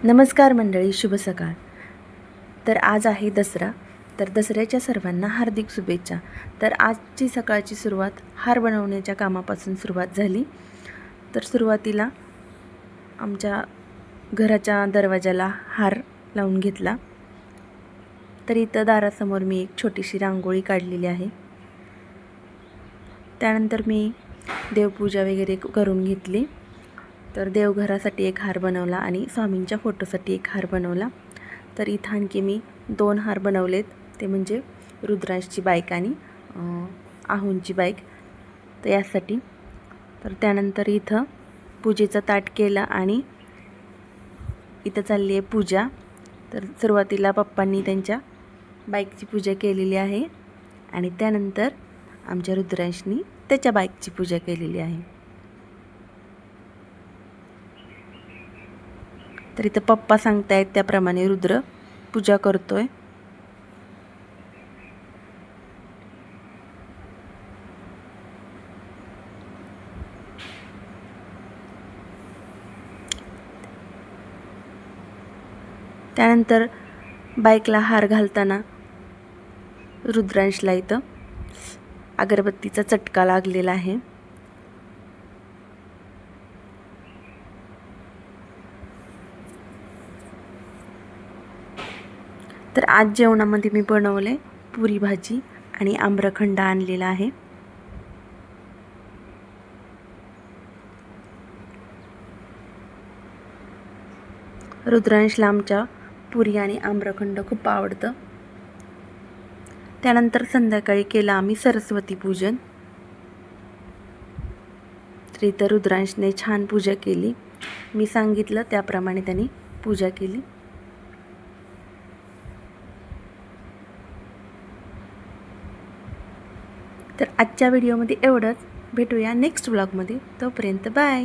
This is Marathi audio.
नमस्कार मंडळी, शुभ सकाळ. तर आज आहे दसरा. तर दसऱ्याच्या सर्वांना हार्दिक शुभेच्छा. तर आजची सकाळची सुरुवात हार बनवण्याच्या कामापासून सुरुवात झाली. तर सुरुवातीला आमच्या घराच्या दरवाजाला हार लावून घेतला. तर इथं दारासमोर मी एक छोटीशी रांगोळी काढलेली आहे. त्यानंतर मी देवपूजा वगैरे करून घेतली. तर देवघरासाठी एक हार बनवला आणि स्वामींच्या फोटोसाठी एक हार बनवला. तर इथं आणखी मी 2 हार बनवलेत, ते म्हणजे रुद्रांशची बाईक आणि आहूंची बाईक, तर यासाठी. तर त्यानंतर इथं पूजेचं ताट केलं आणि इथं चालली आहे पूजा. तर सुरुवातीला पप्पांनी त्यांच्या बाईकची पूजा केलेली आहे आणि त्यानंतर आमच्या रुद्रांशनी त्याच्या बाईकची पूजा केलेली आहे. तर इथं पप्पा सांगतायत त्याप्रमाणे रुद्र पूजा करतोय. त्यानंतर बाईकला हार घालताना रुद्रांशला इथं अगरबत्तीचा चटका लागलेला आहे. तर आज जेवणामध्ये मी बनवले पुरी भाजी आणि आम्रखंड आणलेला आहे. रुद्रांशला आमच्या पुरी आणि आम्रखंड खूप आवडतं. त्यानंतर संध्याकाळी केलं आम्ही सरस्वती पूजन. तर इथं रुद्रांशने छान पूजा केली. मी सांगितलं त्याप्रमाणे त्यांनी पूजा केली. तर आजच्या व्हिडिओमध्ये एवढंच. भेटूया नेक्स्ट व्लॉगमध्ये. तोपर्यंत बाय.